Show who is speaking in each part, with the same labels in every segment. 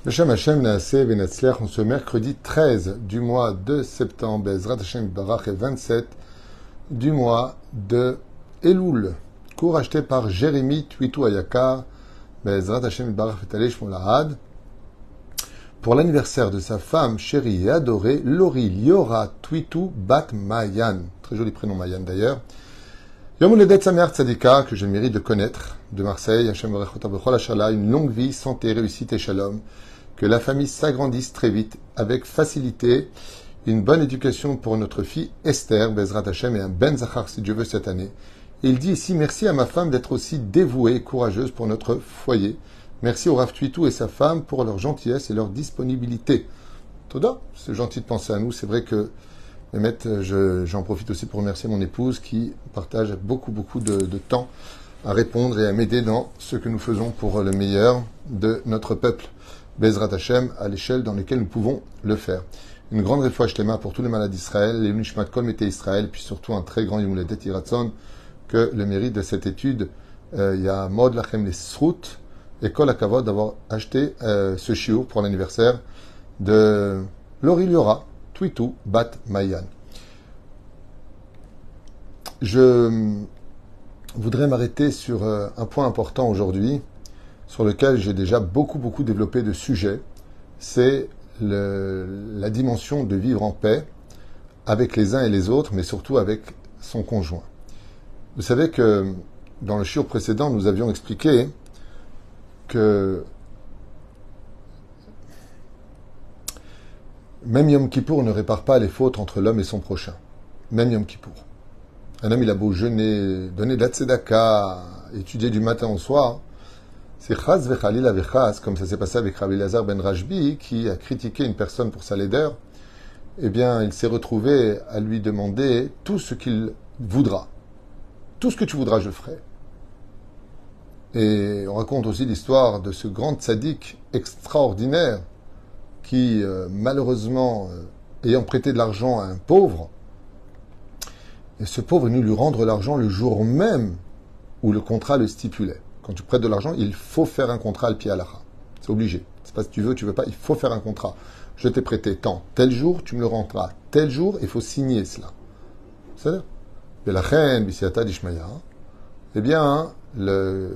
Speaker 1: Beshem Hashem Naaseh Venatzliach, en ce mercredi 13 du mois de septembre, Bezrat Hashem Barach et 27 du mois de Elul. Cours acheté par Jérémy Twitou Ayakar, Bezrat Hashem Barach et Alech Molahad, pour l'anniversaire de sa femme chérie et adorée, Lori Liora Twitou Bat Mayan. Très joli prénom Mayan d'ailleurs. Yom Uledet Sameach Tzadika, que j'ai le mérite de connaître, de Marseille, Hashem Barachota Bechol Hashala, une longue vie, santé, réussite et shalom. Que la famille s'agrandisse très vite, avec facilité, une bonne éducation pour notre fille Esther, Bezrat Hashem, et un Ben Zachar, si Dieu veut, cette année. Et il dit ici, merci à ma femme d'être aussi dévouée et courageuse pour notre foyer. Merci au Rav Twitou et sa femme pour leur gentillesse et leur disponibilité. Toda, c'est gentil de penser à nous. C'est vrai que, Mehmet, j'en profite aussi pour remercier mon épouse qui partage beaucoup de temps à répondre et à m'aider dans ce que nous faisons pour le meilleur de notre peuple. Bezrat Hashem, à l'échelle dans laquelle nous pouvons le faire. Une grande réfoua shlema pour tous les malades d'Israël, les Nishmat Kol Mété Israël, puis surtout un très grand Yom Uledet Yiratzon, que le mérite de cette étude, il y a Mod Lachem les Srout et Kol Hakavod d'avoir acheté ce shiur pour l'anniversaire de Lori Liora, Twitou Bat Mayan. Je voudrais m'arrêter sur un point important aujourd'hui, sur lequel j'ai déjà beaucoup développé de sujets, c'est la dimension de vivre en paix avec les uns et les autres, mais surtout avec son conjoint. Vous savez que dans le shiur précédent, nous avions expliqué que même Yom Kippour ne répare pas les fautes entre l'homme et son prochain. Même Yom Kippour. Un homme, il a beau jeûner, donner de la tzedaka, étudier du matin au soir. C'est chas vechalila vechas, comme ça s'est passé avec Rabbi Elazar ben Rajbi, qui a critiqué une personne pour sa laideur. Eh bien, il s'est retrouvé à lui demander tout ce qu'il voudra. Tout ce que tu voudras, je ferai. Et on raconte aussi l'histoire de ce grand tzaddik extraordinaire qui, malheureusement, ayant prêté de l'argent à un pauvre, et ce pauvre est venu lui rendre l'argent le jour même où le contrat le stipulait. Quand tu prêtes de l'argent, il faut faire un contrat al pied halakha. C'est obligé. C'est pas si tu veux pas, il faut faire un contrat. Je t'ai prêté tant. Tel jour, tu me le rendras. Tel jour, il faut signer cela. C'est-à-dire, la reine, Bisiata d'Ishmaïa, eh bien, le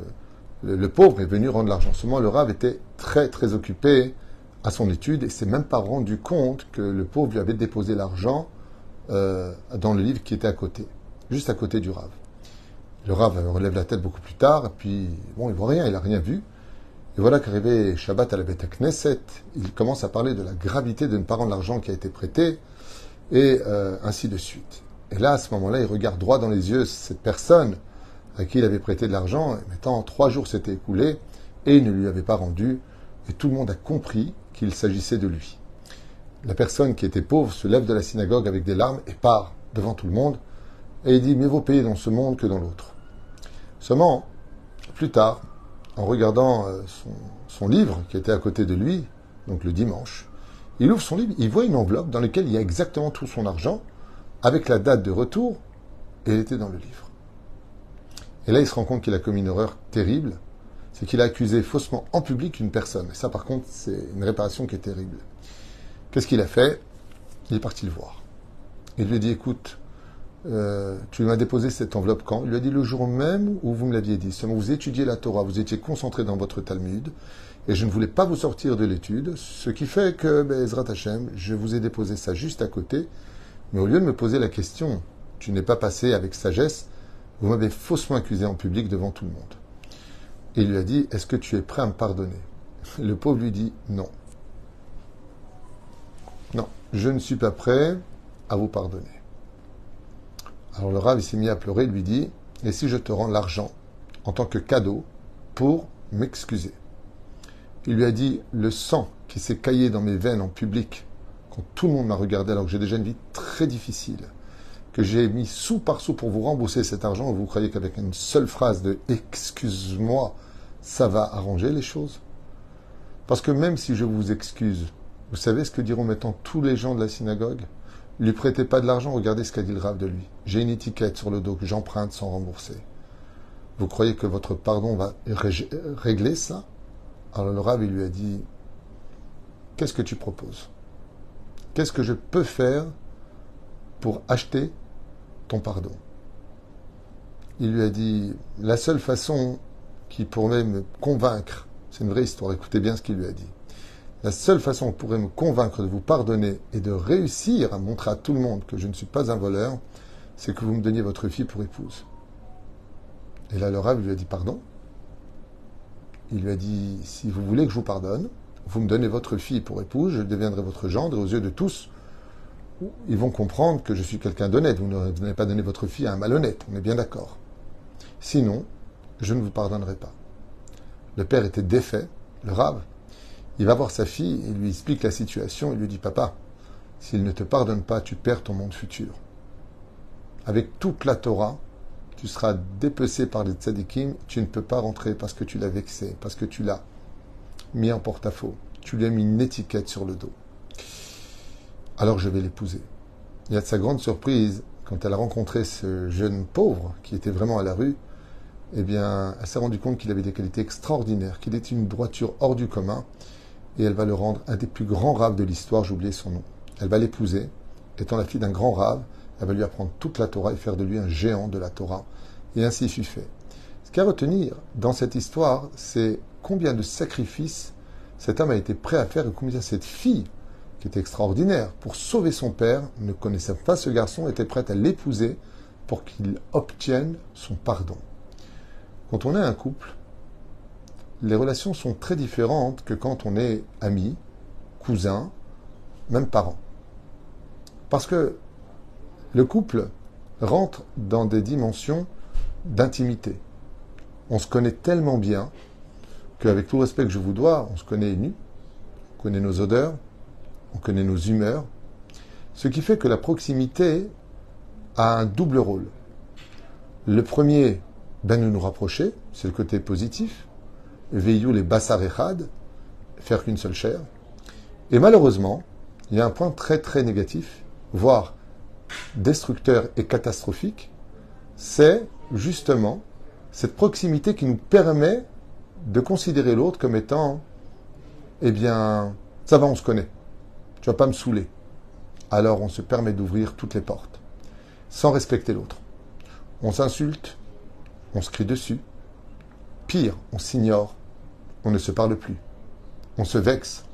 Speaker 1: pauvre est venu rendre l'argent. Seulement, le Rav était très occupé à son étude et s'est même pas rendu compte que le pauvre lui avait déposé l'argent dans le livre qui était à côté, juste à côté du Rav. Le Rav relève la tête beaucoup plus tard, et puis, bon, il voit rien, il n'a rien vu. Et voilà qu'arrivé Shabbat à la Beth Knesset, il commence à parler de la gravité de ne pas rendre l'argent qui a été prêté, et ainsi de suite. Et là, à ce moment-là, il regarde droit dans les yeux cette personne à qui il avait prêté de l'argent, et maintenant 3 jours s'étaient écoulés, et il ne lui avait pas rendu, et tout le monde a compris qu'il s'agissait de lui. La personne qui était pauvre se lève de la synagogue avec des larmes et part devant tout le monde, et il dit, mieux vaut payer dans ce monde que dans l'autre. Seulement, plus tard, en regardant son livre qui était à côté de lui, donc le dimanche, il ouvre son livre, il voit une enveloppe dans laquelle il y a exactement tout son argent, avec la date de retour, et elle était dans le livre. Et là, il se rend compte qu'il a commis une erreur terrible, c'est qu'il a accusé faussement en public une personne. Et ça, par contre, c'est une réparation qui est terrible. Qu'est-ce qu'il a fait? Il est parti le voir. Il lui a dit, écoute, tu m'as déposé cette enveloppe quand? Il lui a dit le jour même où vous me l'aviez dit. Seulement vous étudiez la Torah, vous étiez concentré dans votre Talmud, et je ne voulais pas vous sortir de l'étude, ce qui fait que, Ezrat Hashem, je vous ai déposé ça juste à côté, mais au lieu de me poser la question, tu n'es pas passé avec sagesse, vous m'avez faussement accusé en public devant tout le monde. Et il lui a dit, est-ce que tu es prêt à me pardonner? Le pauvre lui dit, non. Non, je ne suis pas prêt à vous pardonner. Alors le Rav, il s'est mis à pleurer, il lui dit, et si je te rends l'argent en tant que cadeau pour m'excuser? Il lui a dit, le sang qui s'est caillé dans mes veines en public, quand tout le monde m'a regardé alors que j'ai déjà une vie très difficile, que j'ai mis sou par sou pour vous rembourser cet argent, vous croyez qu'avec une seule phrase de « excuse-moi », ça va arranger les choses? Parce que même si je vous excuse, vous savez ce que diront maintenant tous les gens de la synagogue? Lui prêtez pas de l'argent, regardez ce qu'a dit le Rav de lui. J'ai une étiquette sur le dos que j'emprunte sans rembourser. Vous croyez que votre pardon va régler ça? Alors le Rav, il lui a dit, qu'est-ce que tu proposes? Qu'est-ce que je peux faire pour acheter ton pardon? Il lui a dit, la seule façon qui pourrait me convaincre, c'est une vraie histoire, écoutez bien ce qu'il lui a dit. La seule façon qui pourrait me convaincre de vous pardonner et de réussir à montrer à tout le monde que je ne suis pas un voleur, c'est que vous me donniez votre fille pour épouse. Et là, le Rav lui a dit, pardon? Il lui a dit, si vous voulez que je vous pardonne, vous me donnez votre fille pour épouse, je deviendrai votre gendre, et aux yeux de tous, ils vont comprendre que je suis quelqu'un d'honnête. Vous n'allez pas donner votre fille à un malhonnête, on est bien d'accord. Sinon, je ne vous pardonnerai pas. Le père était défait, le Rav. Il va voir sa fille, il lui explique la situation, il lui dit, papa, s'il ne te pardonne pas, tu perds ton monde futur. Avec toute la Torah, tu seras dépecé par les tzadikim, tu ne peux pas rentrer parce que tu l'as vexé, parce que tu l'as mis en porte-à-faux. Tu lui as mis une étiquette sur le dos. Alors je vais l'épouser. Et à sa grande surprise, quand elle a rencontré ce jeune pauvre qui était vraiment à la rue, eh bien, elle s'est rendue compte qu'il avait des qualités extraordinaires, qu'il était une droiture hors du commun, et elle va le rendre un des plus grands raves de l'histoire, j'ai oublié son nom. Elle va l'épouser, étant la fille d'un grand rave, elle va lui apprendre toute la Torah et faire de lui un géant de la Torah. Et ainsi fut fait. Ce qu'il y a à retenir dans cette histoire, c'est combien de sacrifices cet homme a été prêt à faire et combien cette fille, qui était extraordinaire, pour sauver son père, ne connaissait pas ce garçon, était prête à l'épouser pour qu'il obtienne son pardon. Quand on est un couple, les relations sont très différentes que quand on est amis, cousins, même parents. Parce que le couple rentre dans des dimensions d'intimité. On se connaît tellement bien qu'avec tout le respect que je vous dois, on se connaît nu, on connaît nos odeurs, on connaît nos humeurs, ce qui fait que la proximité a un double rôle. Le premier, de nous rapprocher, c'est le côté positif, veillou les bassar echad, faire qu'une seule chair. Et malheureusement, il y a un point très très négatif, voire destructeur et catastrophique, c'est justement cette proximité qui nous permet de considérer l'autre comme étant, eh bien, ça va, on se connaît, tu vas pas me saouler. Alors on se permet d'ouvrir toutes les portes, sans respecter l'autre. On s'insulte, on se crie dessus, pire, on s'ignore, on ne se parle plus, on se vexe,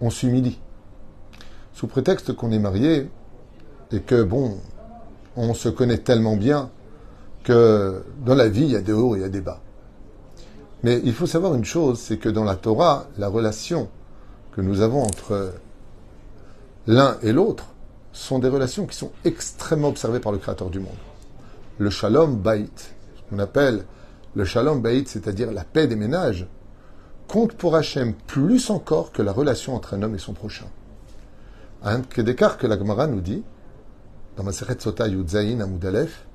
Speaker 1: on s'humilie. Sous prétexte qu'on est marié et que, bon, on se connaît tellement bien que dans la vie, il y a des hauts et il y a des bas. Mais il faut savoir une chose, c'est que dans la Torah, la relation que nous avons entre l'un et l'autre sont des relations qui sont extrêmement observées par le Créateur du monde. Le Shalom Bayit, ce qu'on appelle le Shalom Bayit, c'est-à-dire la paix des ménages, compte pour Hachem plus encore que la relation entre un homme et son prochain. Un d'écart que la Gemara nous dit, dans Masechet Sota Yud Zayin Amud Aleph,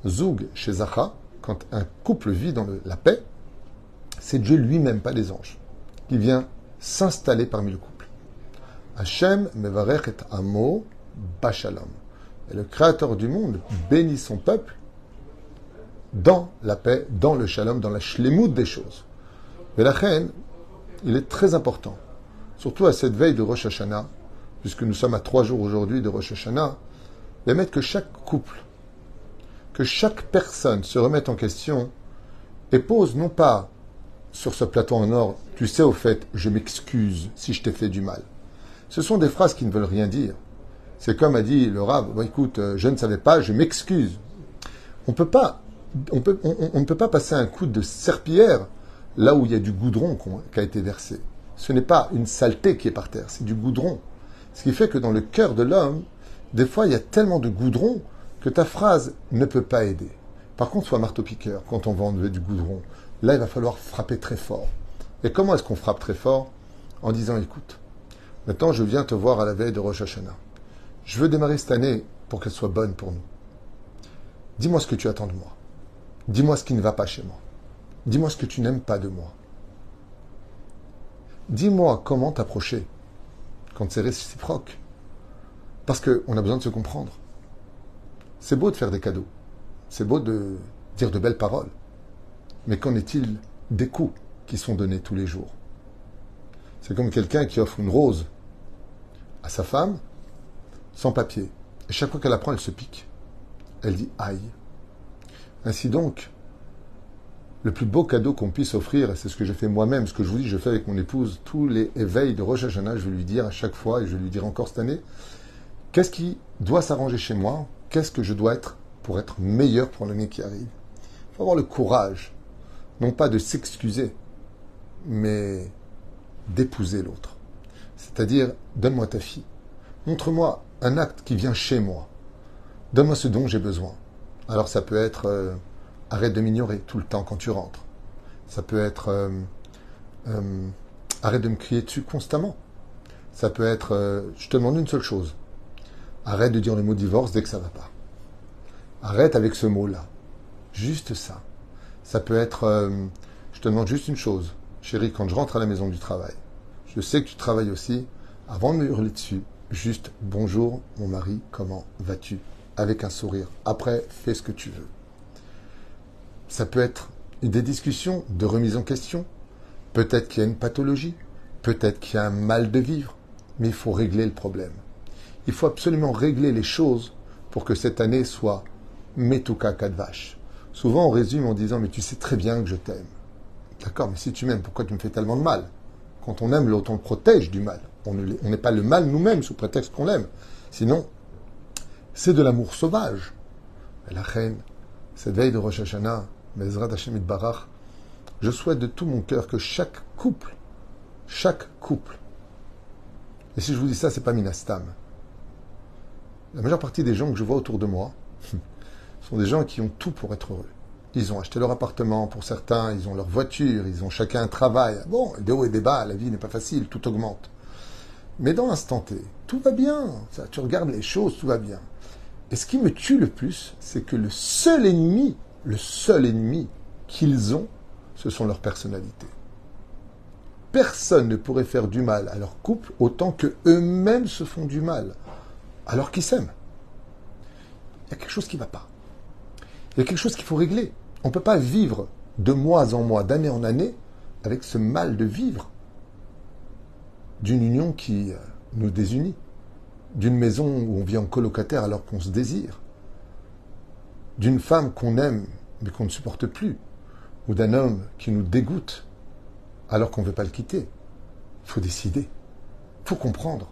Speaker 1: Zoug chez Zacha, quand un couple vit dans la paix, c'est Dieu lui-même, pas les anges, qui vient s'installer parmi le couple. Hachem mevarech et amo bashalom. Et le Créateur du monde bénit son peuple dans la paix, dans le shalom, dans la shlemout des choses. Mais la reine, il est très important, surtout à cette veille de Rosh Hashanah, puisque nous sommes à 3 jours aujourd'hui de Rosh Hashanah, d'émettre que chaque couple, que chaque personne se remette en question et pose non pas sur ce plateau en or, tu sais au fait, je m'excuse si je t'ai fait du mal. Ce sont des phrases qui ne veulent rien dire. C'est comme a dit le Rav, bon, écoute, je ne savais pas, je m'excuse. On ne peut pas passer un coup de serpillière là où il y a du goudron qui a été versé. Ce n'est pas une saleté qui est par terre, c'est du goudron. Ce qui fait que dans le cœur de l'homme, des fois, il y a tellement de goudron que ta phrase ne peut pas aider. Par contre, sois marteau-piqueur quand on va enlever du goudron. Là, il va falloir frapper très fort. Et comment est-ce qu'on frappe très fort? En disant, écoute, maintenant, je viens te voir à la veille de Rosh Hashanah. Je veux démarrer cette année pour qu'elle soit bonne pour nous. Dis-moi ce que tu attends de moi. Dis-moi ce qui ne va pas chez moi. Dis-moi ce que tu n'aimes pas de moi. Dis-moi comment t'approcher quand c'est réciproque. Parce qu'on a besoin de se comprendre. C'est beau de faire des cadeaux. C'est beau de dire de belles paroles. Mais qu'en est-il des coups qui sont donnés tous les jours? C'est comme quelqu'un qui offre une rose à sa femme sans papier. Et chaque fois qu'elle la prend, elle se pique. Elle dit aïe. Ainsi donc, le plus beau cadeau qu'on puisse offrir, et c'est ce que je fais moi-même, ce que je vous dis, je fais avec mon épouse, tous les éveils de Rosh Hashanah, je vais lui dire à chaque fois, et je vais lui dire encore cette année, qu'est-ce qui doit s'arranger chez moi? Qu'est-ce que je dois être pour être meilleur pour l'année qui arrive? Il faut avoir le courage, non pas de s'excuser, mais d'épouser l'autre. C'est-à-dire, donne-moi ta fille. Montre-moi un acte qui vient chez moi. Donne-moi ce dont j'ai besoin. Alors ça peut être arrête de m'ignorer tout le temps quand tu rentres. Ça peut être arrête de me crier dessus constamment. Ça peut être je te demande une seule chose. Arrête de dire le mot divorce dès que ça va pas. Arrête avec ce mot-là. Juste ça. Ça peut être je te demande juste une chose. Chérie, quand je rentre à la maison du travail, je sais que tu travailles aussi. Avant de me hurler dessus, juste bonjour mon mari, comment vas-tu? Avec un sourire. Après, fais ce que tu veux. Ça peut être des discussions de remise en question. Peut-être qu'il y a une pathologie. Peut-être qu'il y a un mal de vivre. Mais il faut régler le problème. Il faut absolument régler les choses pour que cette année soit Metuka Kadvash. Souvent, on résume en disant « Mais tu sais très bien que je t'aime. » D'accord, mais si tu m'aimes, pourquoi tu me fais tellement de mal? Quand on aime l'autre, on le protège du mal. On n'est pas le mal nous-mêmes sous prétexte qu'on l'aime. Sinon, c'est de l'amour sauvage. Mais la reine, cette veille de Rosh Hashanah, Bezrat Hashem Itbarach, je souhaite de tout mon cœur que chaque couple, et si je vous dis ça, c'est pas minastam. La majeure partie des gens que je vois autour de moi sont des gens qui ont tout pour être heureux. Ils ont acheté leur appartement, pour certains, ils ont leur voiture, ils ont chacun un travail. Bon, des hauts et des bas, la vie n'est pas facile, tout augmente. Mais dans l'instant T, tout va bien. Ça, tu regardes les choses, tout va bien. Et ce qui me tue le plus, c'est que le seul ennemi qu'ils ont, ce sont leurs personnalités. Personne ne pourrait faire du mal à leur couple autant que eux-mêmes se font du mal, alors qu'ils s'aiment. Il y a quelque chose qui ne va pas. Il y a quelque chose qu'il faut régler. On ne peut pas vivre de mois en mois, d'année en année, avec ce mal de vivre d'une union qui nous désunit, d'une maison où on vit en colocataire alors qu'on se désire, d'une femme qu'on aime mais qu'on ne supporte plus, ou d'un homme qui nous dégoûte alors qu'on ne veut pas le quitter. Il faut décider, il faut comprendre.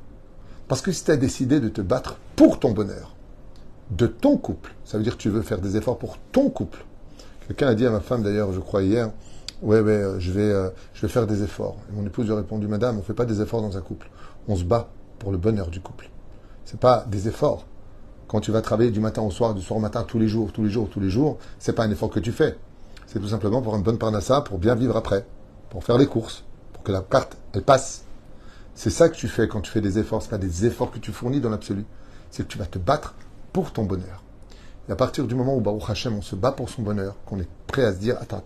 Speaker 1: Parce que si tu as décidé de te battre pour ton bonheur, de ton couple, ça veut dire que tu veux faire des efforts pour ton couple. Quelqu'un a dit à ma femme d'ailleurs, je crois hier, ouais, je vais faire des efforts. Et mon épouse lui a répondu, madame, on ne fait pas des efforts dans un couple. On se bat pour le bonheur du couple. C'est pas des efforts. Quand tu vas travailler du matin au soir, du soir au matin, tous les jours, c'est pas un effort que tu fais. C'est tout simplement pour une bonne parnassa, pour bien vivre après, pour faire les courses, pour que la carte, elle passe. C'est ça que tu fais quand tu fais des efforts. C'est pas des efforts que tu fournis dans l'absolu. C'est que tu vas te battre pour ton bonheur. Et à partir du moment où, Baruch Hashem, on se bat pour son bonheur, qu'on est prêt à se dire, attends.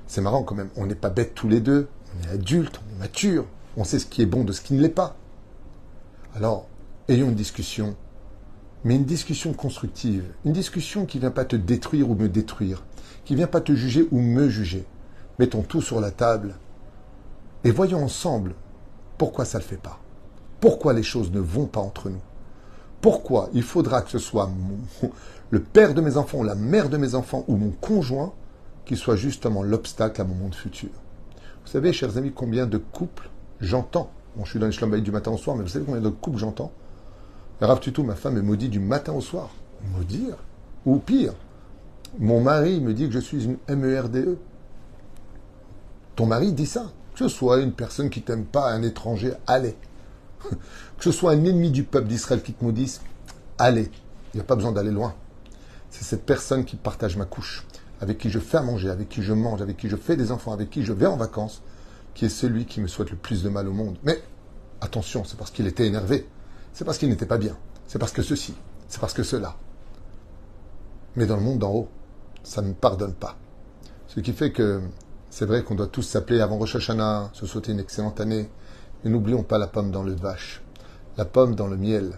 Speaker 1: C'est marrant quand même, on n'est pas bêtes tous les deux, on est adultes, on est matures, on sait ce qui est bon de ce qui ne l'est pas. Alors, ayons une discussion, mais une discussion constructive, une discussion qui ne vient pas te détruire ou me détruire, qui ne vient pas te juger ou me juger. Mettons tout sur la table et voyons ensemble pourquoi ça ne le fait pas. Pourquoi les choses ne vont pas entre nous. Pourquoi il faudra que ce soit le père de mes enfants ou la mère de mes enfants ou mon conjoint qui soit justement l'obstacle à mon monde futur. Vous savez, chers amis, combien de couples j'entends. Bon, je suis dans les Shlom Bayit du matin au soir, mais vous savez combien de couples j'entends. Rav Tutu, ma femme, est maudite du matin au soir. Maudire. Ou pire, mon mari me dit que je suis une MERDE. Ton mari dit ça. Que ce soit une personne qui t'aime pas, un étranger, allez. Que ce soit un ennemi du peuple d'Israël qui te maudisse, allez. Il n'y a pas besoin d'aller loin. C'est cette personne qui partage ma couche, avec qui je fais à manger, avec qui je mange, avec qui je fais des enfants, avec qui je vais en vacances, qui est celui qui me souhaite le plus de mal au monde. Mais attention, c'est parce qu'il était énervé. C'est parce qu'il n'était pas bien. C'est parce que ceci. C'est parce que cela. Mais dans le monde d'en haut, ça ne pardonne pas. Ce qui fait que c'est vrai qu'on doit tous s'appeler avant Rosh Hashanah, se souhaiter une excellente année. Mais n'oublions pas la pomme dans le vache. La pomme dans le miel.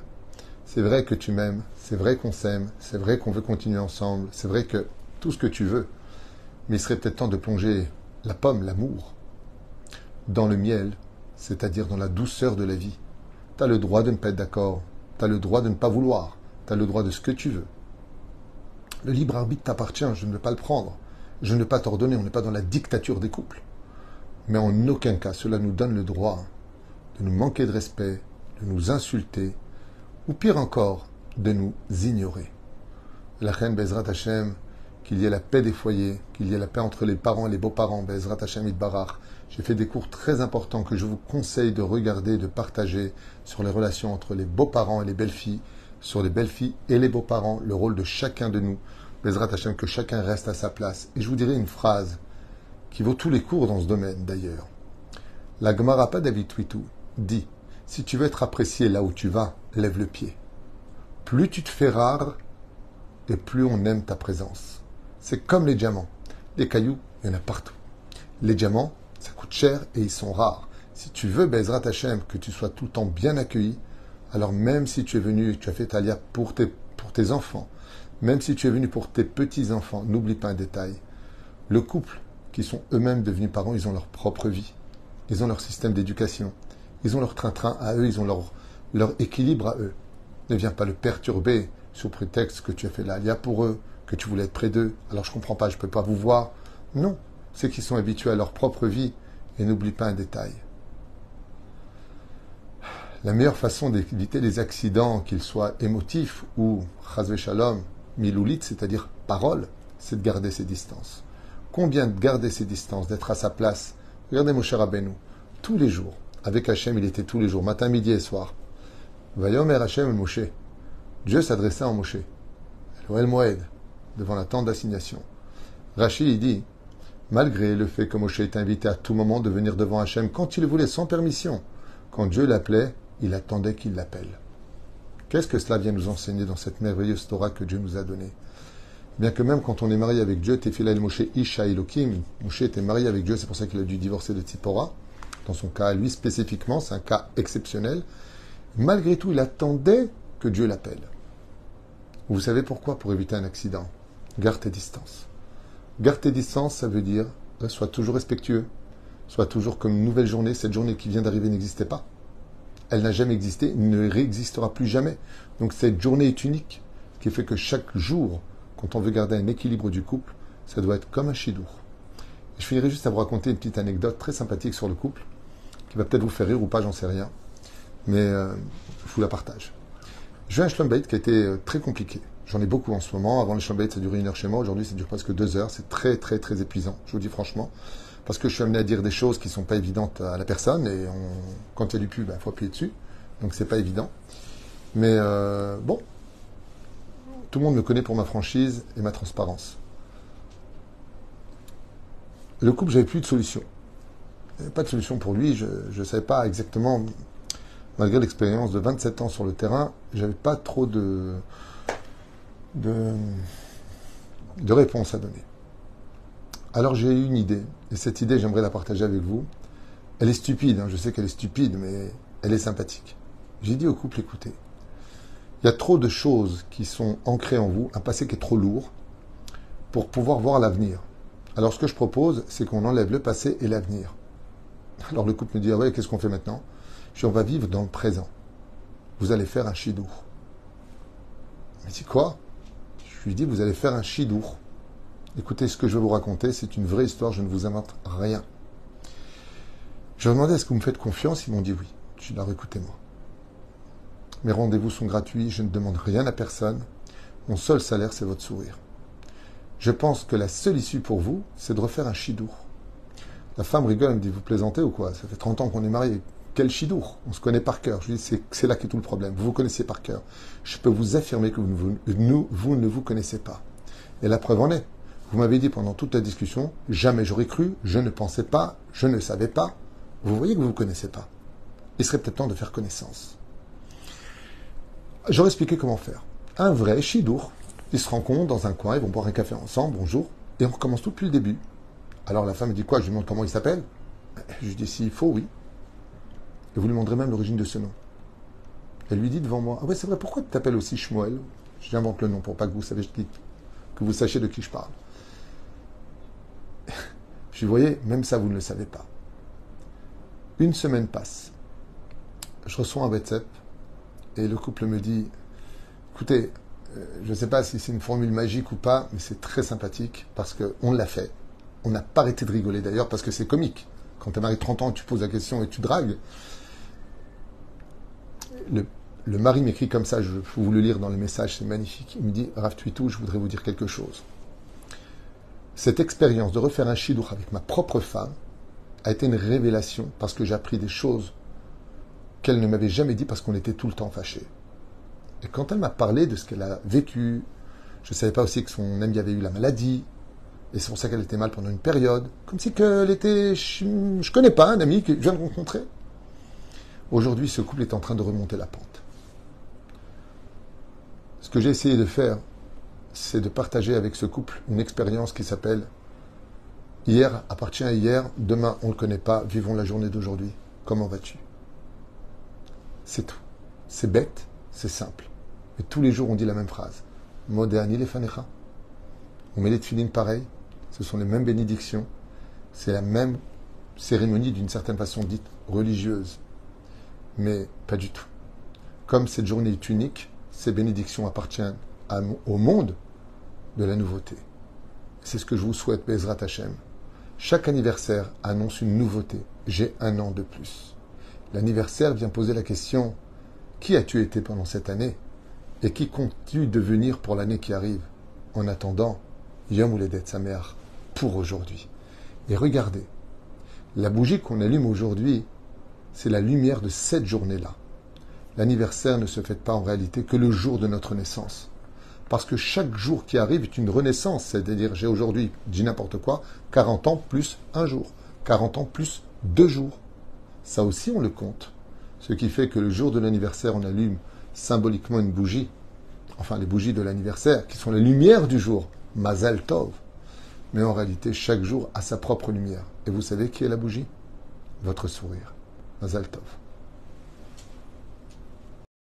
Speaker 1: C'est vrai que tu m'aimes. C'est vrai qu'on s'aime. C'est vrai qu'on veut continuer ensemble. C'est vrai que tout ce que tu veux. Mais il serait peut-être temps de plonger la pomme, l'amour, dans le miel. c'est-à-dire dans la douceur de la vie. Tu as le droit de ne pas être d'accord, tu as le droit de ne pas vouloir, tu as le droit de ce que tu veux. Le libre arbitre t'appartient, je ne veux pas le prendre. Je ne veux pas t'ordonner, on n'est pas dans la dictature des couples. Mais en aucun cas, cela nous donne le droit de nous manquer de respect, de nous insulter, ou pire encore, de nous ignorer. La reine Bezrat Hashem, qu'il y ait la paix des foyers, qu'il y ait la paix entre les parents et les beaux-parents, Bezrat Hashem Itbarach. J'ai fait des cours très importants que je vous conseille de regarder, de partager sur les relations entre les beaux-parents et les belles-filles, sur les belles-filles et les beaux-parents, le rôle de chacun de nous. Bezrat Hashem, que chacun reste à sa place. Et je vous dirai une phrase qui vaut tous les cours dans ce domaine d'ailleurs. La Gemara pas David Twitou dit, si tu veux être apprécié là où tu vas, lève le pied. Plus tu te fais rare, et plus on aime ta présence. C'est comme les diamants. Les cailloux, il y en a partout. Les diamants, ça coûte cher et ils sont rares. Si tu veux, Bezrat Hashem, que tu sois tout le temps bien accueilli, alors même si tu es venu et que tu as fait ta lia pour tes enfants, même si tu es venu pour tes petits-enfants, n'oublie pas un détail. Le couple, qui sont eux-mêmes devenus parents, ils ont leur propre vie. Ils ont leur système d'éducation. Ils ont leur train-train à eux, ils ont leur équilibre à eux. Ne viens pas le perturber sous prétexte que tu as fait la lia pour eux, que tu voulais être près d'eux. Alors je comprends pas, je peux pas vous voir. Non, c'est qu'ils sont habitués à leur propre vie. Et n'oublie pas un détail. La meilleure façon d'éviter les accidents, qu'ils soient émotifs ou chas shalom, miloulit, c'est-à-dire parole, c'est de garder ses distances. Combien de garder ses distances, d'être à sa place? Regardez Moshe Rabbeinu, tous les jours. Avec Hachem, il était tous les jours, matin, midi et soir. Vayomer Hachem el Moshe. Dieu s'adressait en Moshe. El Moed, devant la tente d'assignation. Rachid, il dit, malgré le fait que Moshe est invité à tout moment de venir devant Hachem quand il le voulait, sans permission, quand Dieu l'appelait, il attendait qu'il l'appelle. Qu'est-ce que cela vient nous enseigner dans cette merveilleuse Torah que Dieu nous a donnée? Bien que même quand on est marié avec Dieu, Tefila el Moshe Isha Elokim, Moshe était marié avec Dieu, c'est pour ça qu'il a dû divorcer de Tzipora. Dans son cas, lui spécifiquement, c'est un cas exceptionnel. Malgré tout, il attendait que Dieu l'appelle. Vous savez pourquoi? Pour éviter un accident. Garde tes distances. Garde tes distances, ça veut dire, sois toujours respectueux. Sois toujours comme une nouvelle journée. Cette journée qui vient d'arriver n'existait pas. Elle n'a jamais existé, ne réexistera plus jamais. Donc cette journée est unique, ce qui fait que chaque jour, quand on veut garder un équilibre du couple, ça doit être comme un chidour. Je finirai juste à vous raconter une petite anecdote très sympathique sur le couple, qui va peut-être vous faire rire ou pas, j'en sais rien. Mais je vous la partage. J'ai un Shlom Bayit qui a été très compliqué. J'en ai beaucoup en ce moment. Avant le Shlom Bayit, ça durait 1 heure chez moi. Aujourd'hui, ça dure presque 2 heures. C'est très, très, très épuisant. Je vous dis franchement. Parce que je suis amené à dire des choses qui ne sont pas évidentes à la personne. Et quand il y a du pub, il faut appuyer dessus. Donc, c'est pas évident. Mais bon. Tout le monde me connaît pour ma franchise et ma transparence. Le couple, j'avais plus de solution. Il n'y avait pas de solution pour lui. Je ne savais pas exactement, malgré l'expérience de 27 ans sur le terrain, j'avais pas trop de réponse à donner. Alors j'ai eu une idée, et cette idée, j'aimerais la partager avec vous. Elle est stupide, hein, je sais qu'elle est stupide, mais elle est sympathique. J'ai dit au couple, écoutez, il y a trop de choses qui sont ancrées en vous, un passé qui est trop lourd, pour pouvoir voir l'avenir. Alors ce que je propose, c'est qu'on enlève le passé et l'avenir. Alors le couple me dit, ah ouais, qu'est-ce qu'on fait maintenant? Je dis, on va vivre dans le présent. Vous allez faire un chidour. Il me dit, quoi? Je lui dis, vous allez faire un chidour. Écoutez, ce que je vais vous raconter, c'est une vraie histoire, je ne vous invente rien. Je leur ai demandé, est-ce que vous me faites confiance? Ils m'ont dit oui. Je dis, alors écoutez-moi. Mes rendez-vous sont gratuits, je ne demande rien à personne. Mon seul salaire, c'est votre sourire. Je pense que la seule issue pour vous, c'est de refaire un chidour. La femme rigole, elle me dit, vous plaisantez ou quoi? Ça fait 30 ans qu'on est mariés. Quel chidour? On se connaît par cœur. Je lui dis, c'est là qu'est tout le problème. Vous vous connaissez par cœur. Je peux vous affirmer que vous ne vous connaissez pas. Et la preuve en est. Vous m'avez dit pendant toute la discussion, jamais j'aurais cru, je ne pensais pas, je ne savais pas. Vous voyez que vous ne vous connaissez pas. Il serait peut-être temps de faire connaissance. J'aurais expliqué comment faire. Un vrai chidour. Ils se rencontrent dans un coin, ils vont boire un café ensemble, bonjour, et on recommence tout depuis le début. Alors la femme me dit quoi? Je lui demande comment il s'appelle. Je lui dis s'il faut, oui. Et vous lui demanderez même l'origine de ce nom. Elle lui dit devant moi, ah ouais c'est vrai, pourquoi tu t'appelles aussi Shmuel? J'invente le nom pour pas que vous sachiez de qui je parle. Je lui dis, voyez, même ça vous ne le savez pas. Une semaine passe. Je reçois un WhatsApp et le couple me dit, écoutez, je ne sais pas si c'est une formule magique ou pas, mais c'est très sympathique parce qu'on l'a fait. On n'a pas arrêté de rigoler d'ailleurs parce que c'est comique. Quand tu as marié 30 ans, tu poses la question et tu dragues. Le mari m'écrit comme ça, je vais vous le lire dans le message, c'est magnifique. Il me dit, Rav Twitou, je voudrais vous dire quelque chose. Cette expérience de refaire un shidour avec ma propre femme a été une révélation parce que j'ai appris des choses qu'elle ne m'avait jamais dit parce qu'on était tout le temps fâchés. Et quand elle m'a parlé de ce qu'elle a vécu, je ne savais pas aussi que son ami avait eu la maladie, et c'est pour ça qu'elle était mal pendant une période, comme si qu'elle était... Je ne connais pas un ami que je viens de rencontrer. Aujourd'hui, ce couple est en train de remonter la pente. Ce que j'ai essayé de faire, c'est de partager avec ce couple une expérience qui s'appelle « Hier appartient à hier, demain on ne le connaît pas, vivons la journée d'aujourd'hui. Comment vas-tu ?» C'est tout. C'est bête, c'est simple. Mais tous les jours on dit la même phrase. « Modéani les fanecha ». On met les tefilines pareil, ce sont les mêmes bénédictions, c'est la même cérémonie d'une certaine façon dite religieuse. Mais pas du tout. Comme cette journée est unique, ces bénédictions appartiennent au monde de la nouveauté. C'est ce que je vous souhaite, Bezrat Hashem. Chaque anniversaire annonce une nouveauté. J'ai un an de plus. L'anniversaire vient poser la question, qui as-tu été pendant cette année et qui comptes-tu devenir pour l'année qui arrive? En attendant, Yom Houledet Sameach pour aujourd'hui. Et regardez, la bougie qu'on allume aujourd'hui, c'est la lumière de cette journée-là. L'anniversaire ne se fête pas en réalité que le jour de notre naissance. Parce que chaque jour qui arrive est une renaissance. C'est-à-dire, j'ai aujourd'hui, dis n'importe quoi, 40 ans plus un jour. 40 ans plus 2 jours. Ça aussi, on le compte. Ce qui fait que le jour de l'anniversaire, on allume symboliquement une bougie. Enfin, les bougies de l'anniversaire, qui sont la lumière du jour. Mazal Tov. Mais en réalité, chaque jour a sa propre lumière. Et vous savez qui est la bougie? Votre sourire. Mazal Tov.